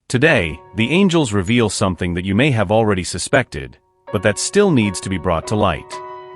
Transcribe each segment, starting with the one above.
Today, the angels reveal something that you may have already suspected, but that still needs to be brought to light.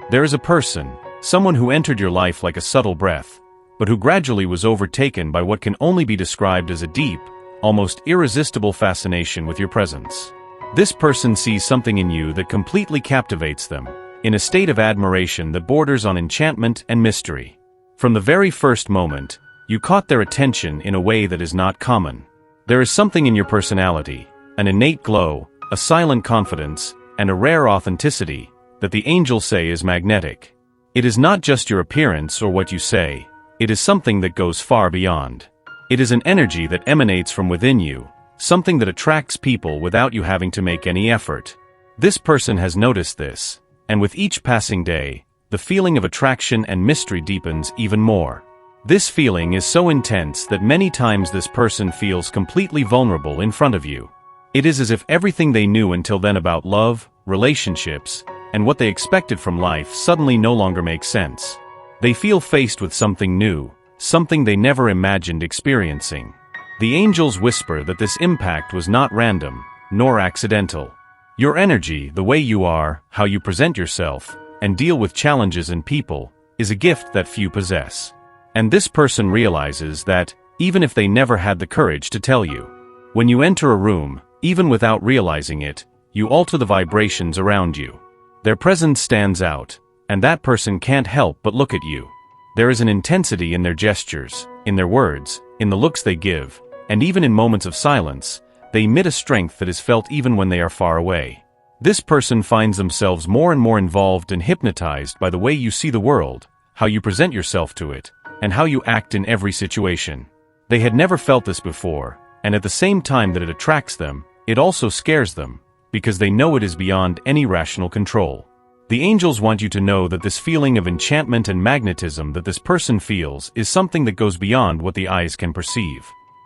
There is a person, someone who entered your life like a subtle breath, but who gradually was overtaken by what can only be described as a deep, almost irresistible fascination with your presence. This person sees something in you that completely captivates them, in a state of admiration that borders on enchantment and mystery. From the very first moment, you caught their attention in a way that is not common. There is something in your personality, an innate glow, a silent confidence, and a rare authenticity, that the angels say is magnetic. It is not just your appearance or what you say, it is something that goes far beyond. It is an energy that emanates from within you, something that attracts people without you having to make any effort. This person has noticed this, and with each passing day, the feeling of attraction and mystery deepens even more. This feeling is so intense that many times this person feels completely vulnerable in front of you. It is as if everything they knew until then about love, relationships, and what they expected from life suddenly no longer makes sense. They feel faced with something new, something they never imagined experiencing. The angels whisper that this impact was not random, nor accidental. Your energy, the way you are, how you present yourself, and deal with challenges and people, is a gift that few possess. And this person realizes that, even if they never had the courage to tell you. When you enter a room, even without realizing it, you alter the vibrations around you. Their presence stands out, and that person can't help but look at you. There is an intensity in their gestures, in their words, in the looks they give, and even in moments of silence, they emit a strength that is felt even when they are far away. This person finds themselves more and more involved and hypnotized by the way you see the world, how you present yourself to it, and how you act in every situation. They had never felt this before, and at the same time that it attracts them, it also scares them, because they know it is beyond any rational control. The angels want you to know that this feeling of enchantment and magnetism that this person feels is something that goes beyond what the eyes can perceive.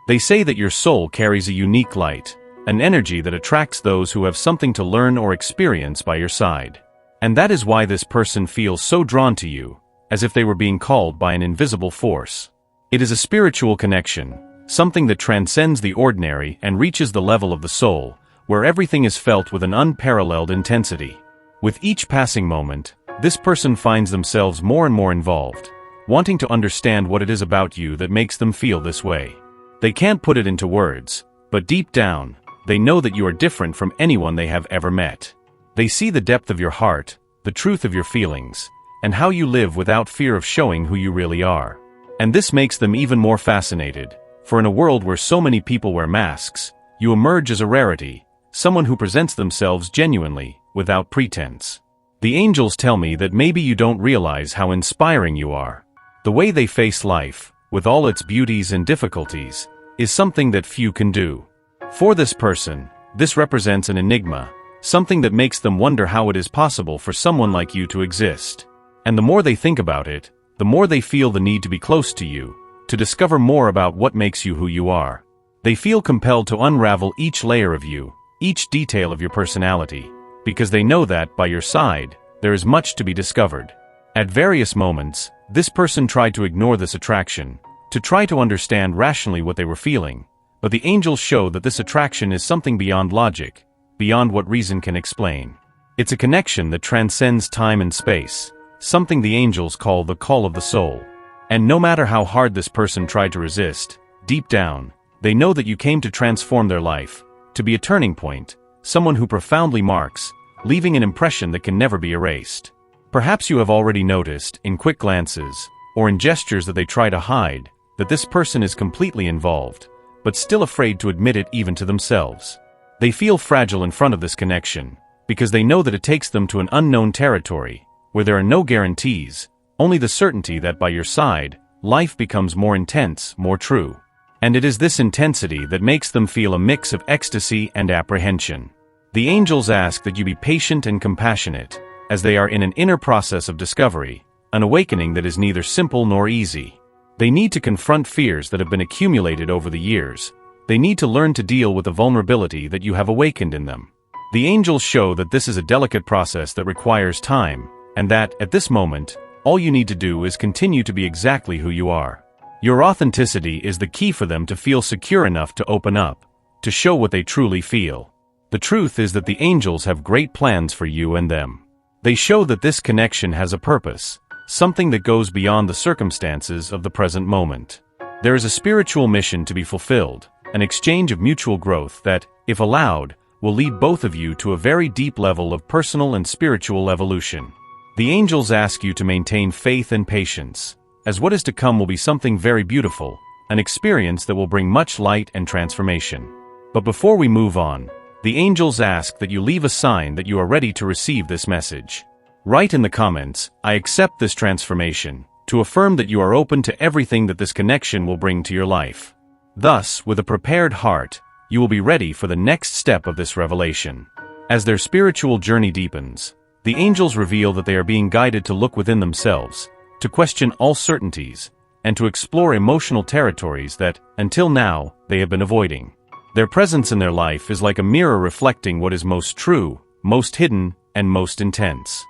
They say that your soul carries a unique light, an energy that attracts those who have something to learn or experience by your side. And that is why this person feels so drawn to you, as if they were being called by an invisible force. It is a spiritual connection, something that transcends the ordinary and reaches the level of the soul, where everything is felt with an unparalleled intensity. With each passing moment, this person finds themselves more and more involved, wanting to understand what it is about you that makes them feel this way. They can't put it into words, but deep down, they know that you are different from anyone they have ever met. They see the depth of your heart, the truth of your feelings, and how you live without fear of showing who you really are. And this makes them even more fascinated, for in a world where so many people wear masks, you emerge as a rarity, someone who presents themselves genuinely, without pretense. The angels tell me that maybe you don't realize how inspiring you are. The way they face life, with all its beauties and difficulties, is something that few can do. For this person, this represents an enigma, something that makes them wonder how it is possible for someone like you to exist. And the more they think about it, the more they feel the need to be close to you, to discover more about what makes you who you are. They feel compelled to unravel each layer of you, each detail of your personality, because they know that, by your side, there is much to be discovered. At various moments, this person tried to ignore this attraction, to try to understand rationally what they were feeling, but the angels show that this attraction is something beyond logic, beyond what reason can explain. It's a connection that transcends time and space, something the angels call the call of the soul. And no matter how hard this person tried to resist, deep down, they know that you came to transform their life, to be a turning point, someone who profoundly marks, leaving an impression that can never be erased. Perhaps you have already noticed, in quick glances, or in gestures that they try to hide, that this person is completely involved, but still afraid to admit it even to themselves. They feel fragile in front of this connection, because they know that it takes them to an unknown territory, where there are no guarantees, only the certainty that by your side, life becomes more intense, more true. And it is this intensity that makes them feel a mix of ecstasy and apprehension. The angels ask that you be patient and compassionate, as they are in an inner process of discovery, an awakening that is neither simple nor easy. They need to confront fears that have been accumulated over the years. They need to learn to deal with the vulnerability that you have awakened in them. The angels show that this is a delicate process that requires time, and that, at this moment, all you need to do is continue to be exactly who you are. Your authenticity is the key for them to feel secure enough to open up, to show what they truly feel. The truth is that the angels have great plans for you and them. They show that this connection has a purpose, something that goes beyond the circumstances of the present moment. There is a spiritual mission to be fulfilled, an exchange of mutual growth that, if allowed, will lead both of you to a very deep level of personal and spiritual evolution. The angels ask you to maintain faith and patience, as what is to come will be something very beautiful, an experience that will bring much light and transformation. But before we move on, the angels ask that you leave a sign that you are ready to receive this message. Write in the comments, "I accept this transformation," to affirm that you are open to everything that this connection will bring to your life. Thus, with a prepared heart, you will be ready for the next step of this revelation. As their spiritual journey deepens, the angels reveal that they are being guided to look within themselves, to question all certainties, and to explore emotional territories that, until now, they have been avoiding. Their presence in their life is like a mirror reflecting what is most true, most hidden, and most intense.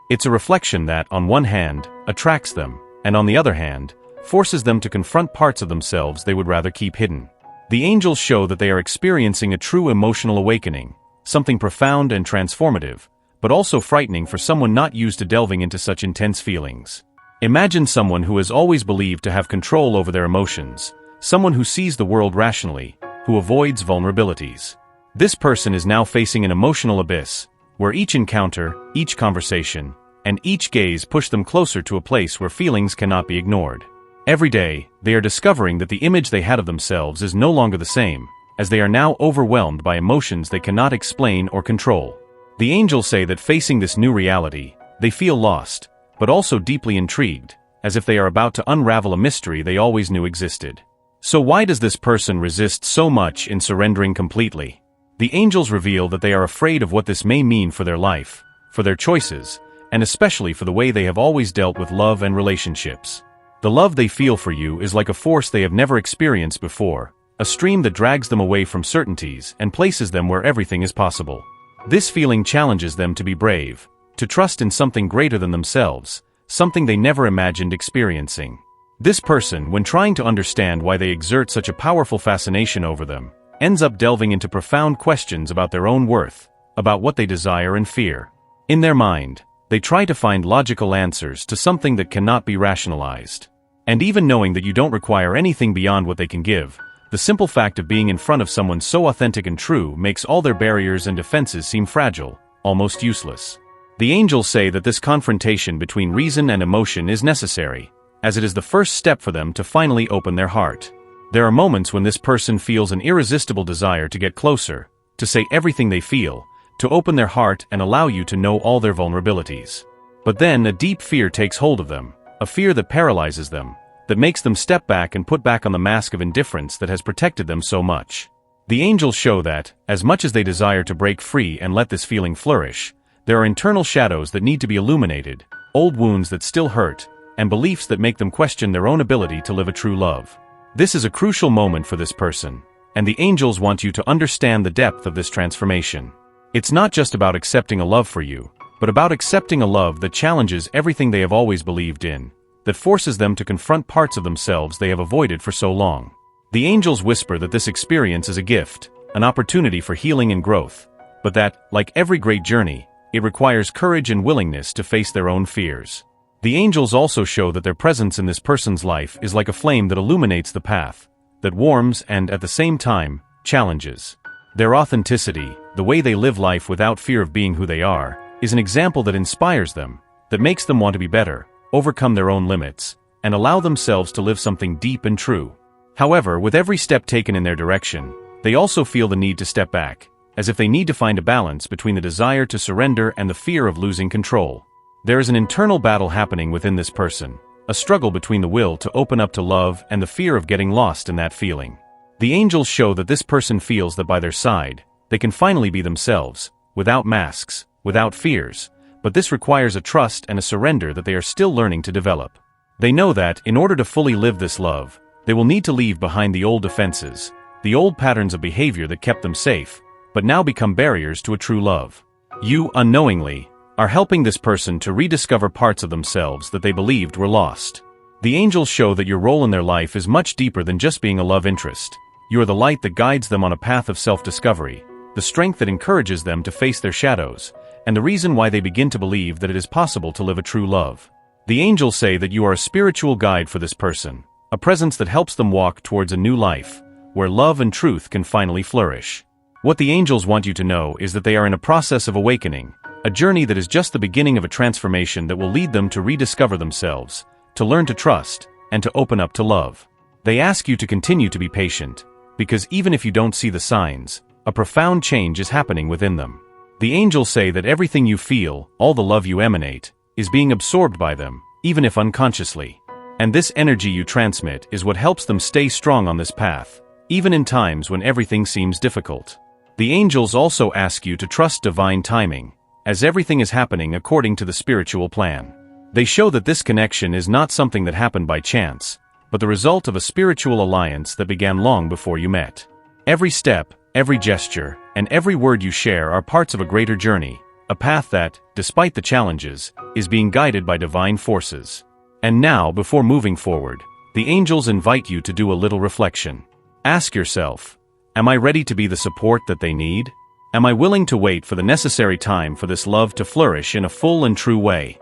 It's a reflection that, on one hand, attracts them, and on the other hand, forces them to confront parts of themselves they would rather keep hidden. The angels show that they are experiencing a true emotional awakening, something profound and transformative, but also frightening for someone not used to delving into such intense feelings. Imagine someone who has always believed to have control over their emotions, someone who sees the world rationally, who avoids vulnerabilities. This person is now facing an emotional abyss, where each encounter, each conversation, and each gaze push them closer to a place where feelings cannot be ignored. Every day, they are discovering that the image they had of themselves is no longer the same, as they are now overwhelmed by emotions they cannot explain or control. The angels say that facing this new reality, they feel lost, but also deeply intrigued, as if they are about to unravel a mystery they always knew existed. So why does this person resist so much in surrendering completely? The angels reveal that they are afraid of what this may mean for their life, for their choices, and especially for the way they have always dealt with love and relationships. The love they feel for you is like a force they have never experienced before, a stream that drags them away from certainties and places them where everything is possible. This feeling challenges them to be brave, to trust in something greater than themselves, something they never imagined experiencing. This person, when trying to understand why they exert such a powerful fascination over them, ends up delving into profound questions about their own worth, about what they desire and fear. In their mind, they try to find logical answers to something that cannot be rationalized. And even knowing that you don't require anything beyond what they can give, the simple fact of being in front of someone so authentic and true makes all their barriers and defenses seem fragile, almost useless. The angels say that this confrontation between reason and emotion is necessary, as it is the first step for them to finally open their heart. There are moments when this person feels an irresistible desire to get closer, to say everything they feel, to open their heart and allow you to know all their vulnerabilities. But then a deep fear takes hold of them, a fear that paralyzes them, that makes them step back and put back on the mask of indifference that has protected them so much. The angels show that, as much as they desire to break free and let this feeling flourish, there are internal shadows that need to be illuminated, old wounds that still hurt, and beliefs that make them question their own ability to live a true love. This is a crucial moment for this person, and the angels want you to understand the depth of this transformation. It's not just about accepting a love for you, but about accepting a love that challenges everything they have always believed in, that forces them to confront parts of themselves they have avoided for so long. The angels whisper that this experience is a gift, an opportunity for healing and growth, but that, like every great journey, it requires courage and willingness to face their own fears. The angels also show that their presence in this person's life is like a flame that illuminates the path, that warms and, at the same time, challenges. Their authenticity, the way they live life without fear of being who they are, is an example that inspires them, that makes them want to be better, overcome their own limits, and allow themselves to live something deep and true. However, with every step taken in their direction, they also feel the need to step back, as if they need to find a balance between the desire to surrender and the fear of losing control. There is an internal battle happening within this person, a struggle between the will to open up to love and the fear of getting lost in that feeling. The angels show that this person feels that by their side, they can finally be themselves, without masks, without fears, but this requires a trust and a surrender that they are still learning to develop. They know that, in order to fully live this love, they will need to leave behind the old defenses, the old patterns of behavior that kept them safe, but now become barriers to a true love. You, unknowingly, are helping this person to rediscover parts of themselves that they believed were lost. The angels show that your role in their life is much deeper than just being a love interest. You are the light that guides them on a path of self-discovery, the strength that encourages them to face their shadows, and the reason why they begin to believe that it is possible to live a true love. The angels say that you are a spiritual guide for this person, a presence that helps them walk towards a new life, where love and truth can finally flourish. What the angels want you to know is that they are in a process of awakening, a journey that is just the beginning of a transformation that will lead them to rediscover themselves, to learn to trust, and to open up to love. They ask you to continue to be patient, because even if you don't see the signs, a profound change is happening within them. The angels say that everything you feel, all the love you emanate, is being absorbed by them, even if unconsciously. And this energy you transmit is what helps them stay strong on this path, even in times when everything seems difficult. The angels also ask you to trust divine timing, as everything is happening according to the spiritual plan. They show that this connection is not something that happened by chance, but the result of a spiritual alliance that began long before you met. Every step, every gesture, and every word you share are parts of a greater journey, a path that, despite the challenges, is being guided by divine forces. And now, before moving forward, the angels invite you to do a little reflection. Ask yourself, am I ready to be the support that they need? Am I willing to wait for the necessary time for this love to flourish in a full and true way?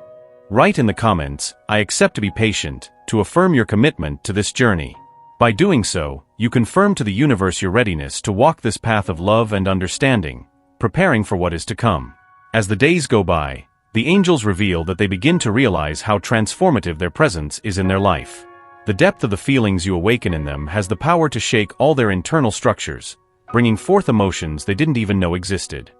Write in the comments, I accept to be patient, to affirm your commitment to this journey. By doing so, you confirm to the universe your readiness to walk this path of love and understanding, preparing for what is to come. As the days go by, the angels reveal that they begin to realize how transformative their presence is in their life. The depth of the feelings you awaken in them has the power to shake all their internal structures, bringing forth emotions they didn't even know existed.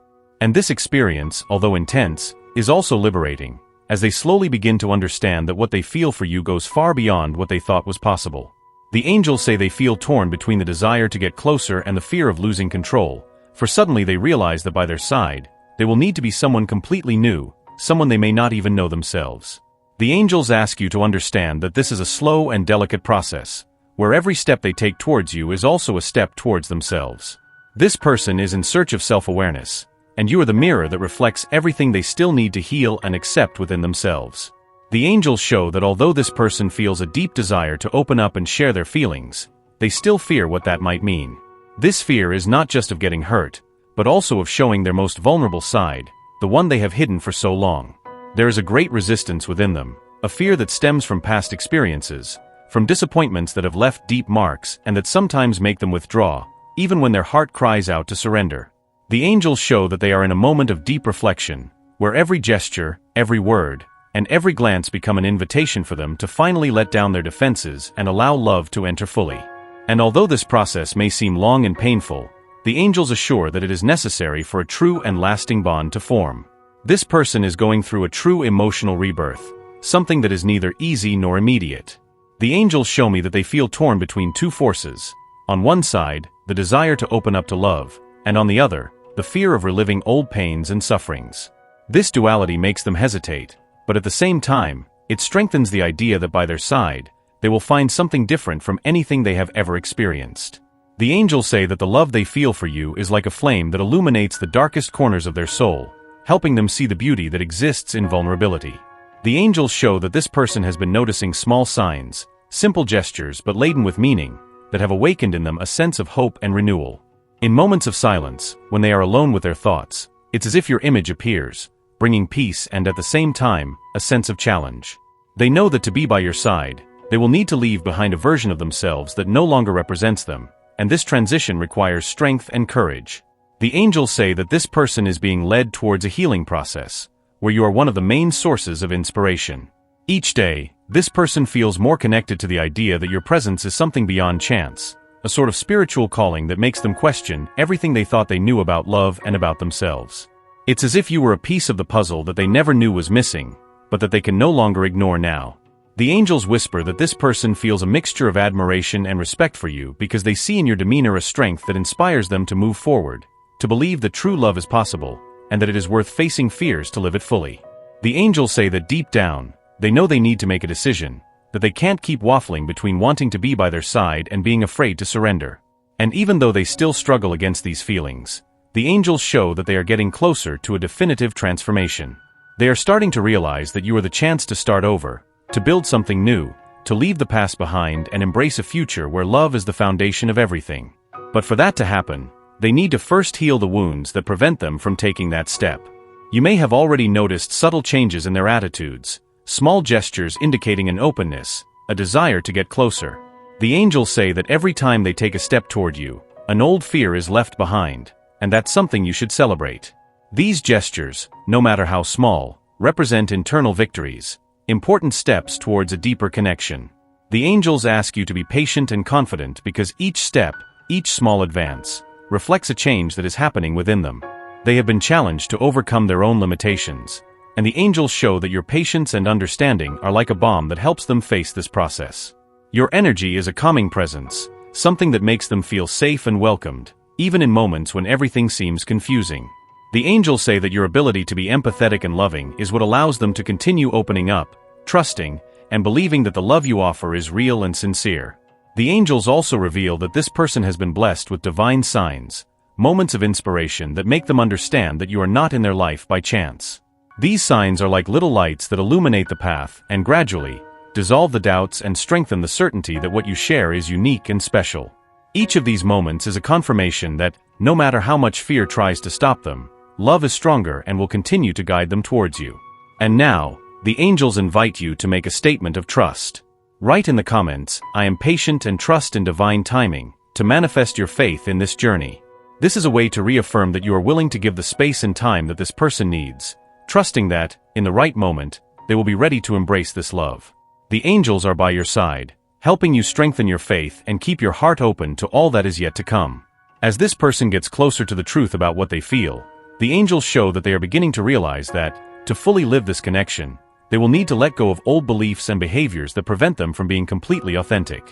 And this experience, although intense, is also liberating, as they slowly begin to understand that what they feel for you goes far beyond what they thought was possible. The angels say they feel torn between the desire to get closer and the fear of losing control, for suddenly they realize that by their side, they will need to be someone completely new, someone they may not even know themselves. The angels ask you to understand that this is a slow and delicate process, where every step they take towards you is also a step towards themselves. This person is in search of self-awareness, and you are the mirror that reflects everything they still need to heal and accept within themselves. The angels show that although this person feels a deep desire to open up and share their feelings, they still fear what that might mean. This fear is not just of getting hurt, but also of showing their most vulnerable side, the one they have hidden for so long. There is a great resistance within them, a fear that stems from past experiences, from disappointments that have left deep marks and that sometimes make them withdraw, even when their heart cries out to surrender. The angels show that they are in a moment of deep reflection, where every gesture, every word, and every glance become an invitation for them to finally let down their defenses and allow love to enter fully. And although this process may seem long and painful, the angels assure that it is necessary for a true and lasting bond to form. This person is going through a true emotional rebirth, something that is neither easy nor immediate. The angels show me that they feel torn between two forces. On one side, the desire to open up to love, and on the other, the fear of reliving old pains and sufferings. This duality makes them hesitate, but at the same time, it strengthens the idea that by their side, they will find something different from anything they have ever experienced. The angels say that the love they feel for you is like a flame that illuminates the darkest corners of their soul, helping them see the beauty that exists in vulnerability. The angels show that this person has been noticing small signs, simple gestures but laden with meaning, that have awakened in them a sense of hope and renewal. In moments of silence, when they are alone with their thoughts, it's as if your image appears, bringing peace and at the same time, a sense of challenge. They know that to be by your side, they will need to leave behind a version of themselves that no longer represents them, and this transition requires strength and courage. The angels say that this person is being led towards a healing process, where you are one of the main sources of inspiration. Each day, this person feels more connected to the idea that your presence is something beyond chance, a sort of spiritual calling that makes them question everything they thought they knew about love and about themselves. It's as if you were a piece of the puzzle that they never knew was missing, but that they can no longer ignore now. The angels whisper that this person feels a mixture of admiration and respect for you because they see in your demeanor a strength that inspires them to move forward, to believe that true love is possible, and that it is worth facing fears to live it fully. The angels say that deep down, they know they need to make a decision, that they can't keep waffling between wanting to be by their side and being afraid to surrender. And even though they still struggle against these feelings, the angels show that they are getting closer to a definitive transformation. They are starting to realize that you are the chance to start over, to build something new, to leave the past behind and embrace a future where love is the foundation of everything. But for that to happen, they need to first heal the wounds that prevent them from taking that step. You may have already noticed subtle changes in their attitudes, small gestures indicating an openness, a desire to get closer. The angels say that every time they take a step toward you, an old fear is left behind, and that's something you should celebrate. These gestures, no matter how small, represent internal victories, important steps towards a deeper connection. The angels ask you to be patient and confident because each step, each small advance, reflects a change that is happening within them. They have been challenged to overcome their own limitations, and the angels show that your patience and understanding are like a balm that helps them face this process. Your energy is a calming presence, something that makes them feel safe and welcomed, even in moments when everything seems confusing. The angels say that your ability to be empathetic and loving is what allows them to continue opening up, trusting, and believing that the love you offer is real and sincere. The angels also reveal that this person has been blessed with divine signs, moments of inspiration that make them understand that you are not in their life by chance. These signs are like little lights that illuminate the path and gradually dissolve the doubts and strengthen the certainty that what you share is unique and special. Each of these moments is a confirmation that, no matter how much fear tries to stop them, love is stronger and will continue to guide them towards you. And now, the angels invite you to make a statement of trust. Write in the comments, "I am patient and trust in divine timing," to manifest your faith in this journey. This is a way to reaffirm that you are willing to give the space and time that this person needs, trusting that, in the right moment, they will be ready to embrace this love. The angels are by your side, helping you strengthen your faith and keep your heart open to all that is yet to come. As this person gets closer to the truth about what they feel, the angels show that they are beginning to realize that, to fully live this connection, they will need to let go of old beliefs and behaviors that prevent them from being completely authentic.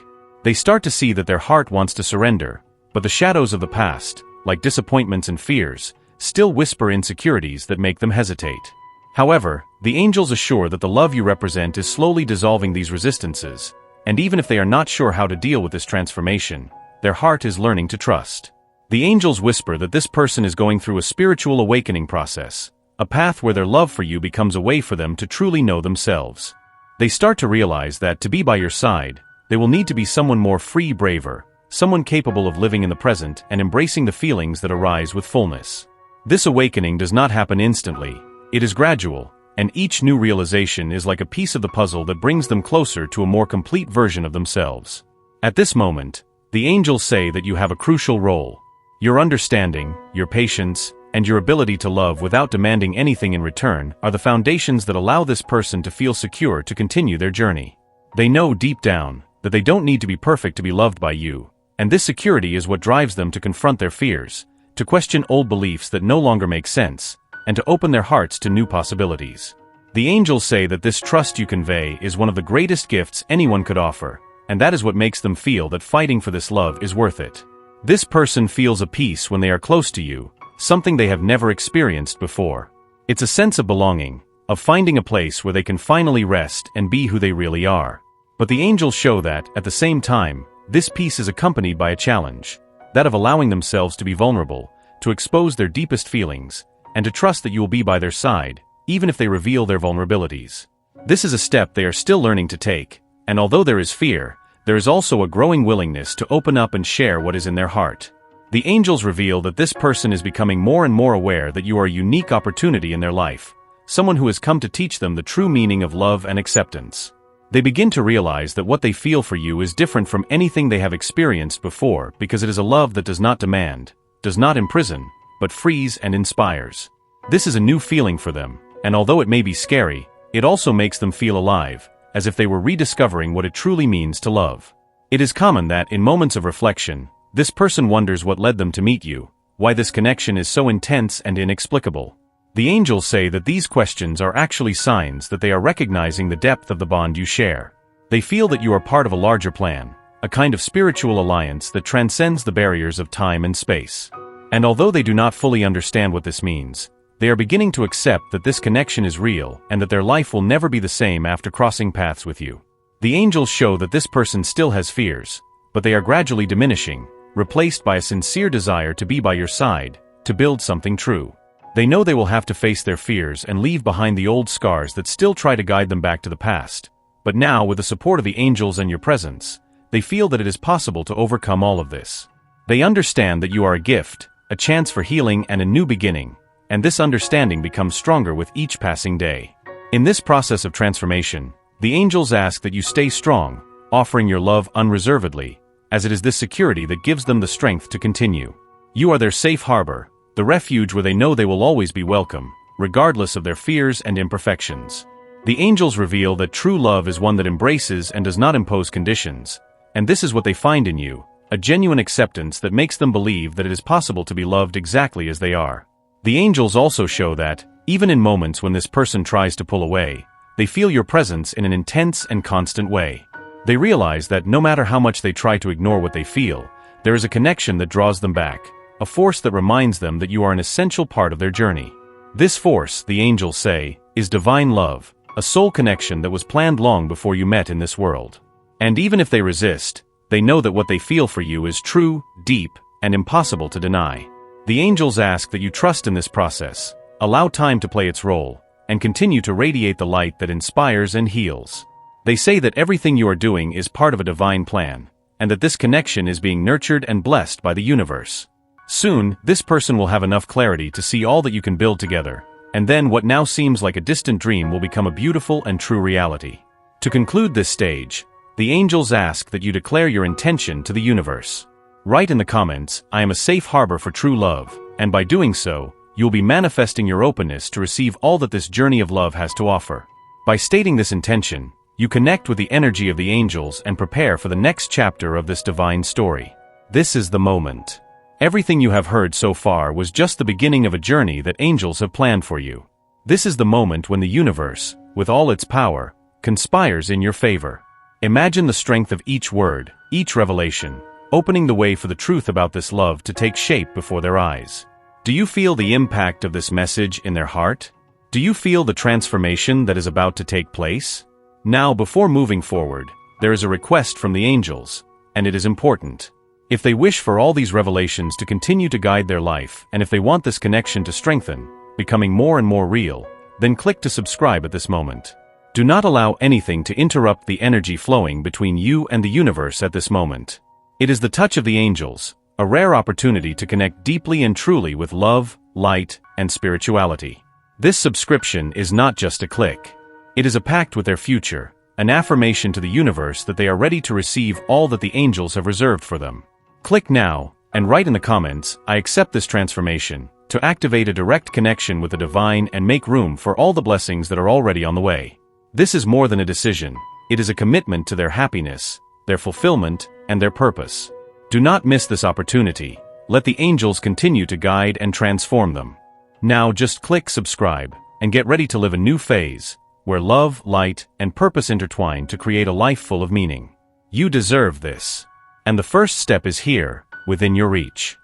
They start to see that their heart wants to surrender, but the shadows of the past, like disappointments and fears, still whisper insecurities that make them hesitate. However, the angels assure that the love you represent is slowly dissolving these resistances, and even if they are not sure how to deal with this transformation, their heart is learning to trust. The angels whisper that this person is going through a spiritual awakening process, a path where their love for you becomes a way for them to truly know themselves. They start to realize that to be by your side, they will need to be someone more free, braver, someone capable of living in the present and embracing the feelings that arise with fullness. This awakening does not happen instantly, it is gradual, and each new realization is like a piece of the puzzle that brings them closer to a more complete version of themselves. At this moment, the angels say that you have a crucial role. Your understanding, your patience, and your ability to love without demanding anything in return are the foundations that allow this person to feel secure to continue their journey. They know deep down that they don't need to be perfect to be loved by you, and this security is what drives them to confront their fears, to question old beliefs that no longer make sense, and to open their hearts to new possibilities. The angels say that this trust you convey is one of the greatest gifts anyone could offer, and that is what makes them feel that fighting for this love is worth it. This person feels a peace when they are close to you, something they have never experienced before. It's a sense of belonging, of finding a place where they can finally rest and be who they really are. But the angels show that, at the same time, this peace is accompanied by a challenge, that of allowing themselves to be vulnerable, to expose their deepest feelings, and to trust that you will be by their side, even if they reveal their vulnerabilities. This is a step they are still learning to take, and although there is fear, there is also a growing willingness to open up and share what is in their heart. The angels reveal that this person is becoming more and more aware that you are a unique opportunity in their life, someone who has come to teach them the true meaning of love and acceptance. They begin to realize that what they feel for you is different from anything they have experienced before because it is a love that does not demand, does not imprison, but frees and inspires. This is a new feeling for them, and although it may be scary, it also makes them feel alive, as if they were rediscovering what it truly means to love. It is common that, in moments of reflection, this person wonders what led them to meet you, why this connection is so intense and inexplicable. The angels say that these questions are actually signs that they are recognizing the depth of the bond you share. They feel that you are part of a larger plan, a kind of spiritual alliance that transcends the barriers of time and space. And although they do not fully understand what this means, they are beginning to accept that this connection is real and that their life will never be the same after crossing paths with you. The angels show that this person still has fears, but they are gradually diminishing, replaced by a sincere desire to be by your side, to build something true. They know they will have to face their fears and leave behind the old scars that still try to guide them back to the past. But now, with the support of the angels and your presence, they feel that it is possible to overcome all of this. They understand that you are a gift, a chance for healing and a new beginning, and this understanding becomes stronger with each passing day. In this process of transformation, the angels ask that you stay strong, offering your love unreservedly, as it is this security that gives them the strength to continue. You are their safe harbor, the refuge where they know they will always be welcome, regardless of their fears and imperfections. The angels reveal that true love is one that embraces and does not impose conditions, and this is what they find in you, a genuine acceptance that makes them believe that it is possible to be loved exactly as they are. The angels also show that, even in moments when this person tries to pull away, they feel your presence in an intense and constant way. They realize that no matter how much they try to ignore what they feel, there is a connection that draws them back, a force that reminds them that you are an essential part of their journey. This force, the angels say, is divine love, a soul connection that was planned long before you met in this world. And even if they resist, they know that what they feel for you is true, deep, and impossible to deny. The angels ask that you trust in this process, allow time to play its role, and continue to radiate the light that inspires and heals. They say that everything you are doing is part of a divine plan, and that this connection is being nurtured and blessed by the universe. Soon, this person will have enough clarity to see all that you can build together, and then what now seems like a distant dream will become a beautiful and true reality. To conclude this stage, the angels ask that you declare your intention to the universe. Write in the comments, "I am a safe harbor for true love," and by doing so, you'll be manifesting your openness to receive all that this journey of love has to offer. By stating this intention, you connect with the energy of the angels and prepare for the next chapter of this divine story. This is the moment. Everything you have heard so far was just the beginning of a journey that angels have planned for you. This is the moment when the universe, with all its power, conspires in your favor. Imagine the strength of each word, each revelation, opening the way for the truth about this love to take shape before their eyes. Do you feel the impact of this message in their heart? Do you feel the transformation that is about to take place? Now, before moving forward, there is a request from the angels, and it is important. If they wish for all these revelations to continue to guide their life, and if they want this connection to strengthen, becoming more and more real, then click to subscribe at this moment. Do not allow anything to interrupt the energy flowing between you and the universe at this moment. It is the touch of the angels, a rare opportunity to connect deeply and truly with love, light, and spirituality. This subscription is not just a click. It is a pact with their future, an affirmation to the universe that they are ready to receive all that the angels have reserved for them. Click now, and write in the comments, "I accept this transformation," to activate a direct connection with the divine and make room for all the blessings that are already on the way. This is more than a decision, it is a commitment to their happiness, their fulfillment, and their purpose. Do not miss this opportunity. Let the angels continue to guide and transform them. Now just click subscribe, and get ready to live a new phase, where love, light, and purpose intertwine to create a life full of meaning. You deserve this. And the first step is here, within your reach.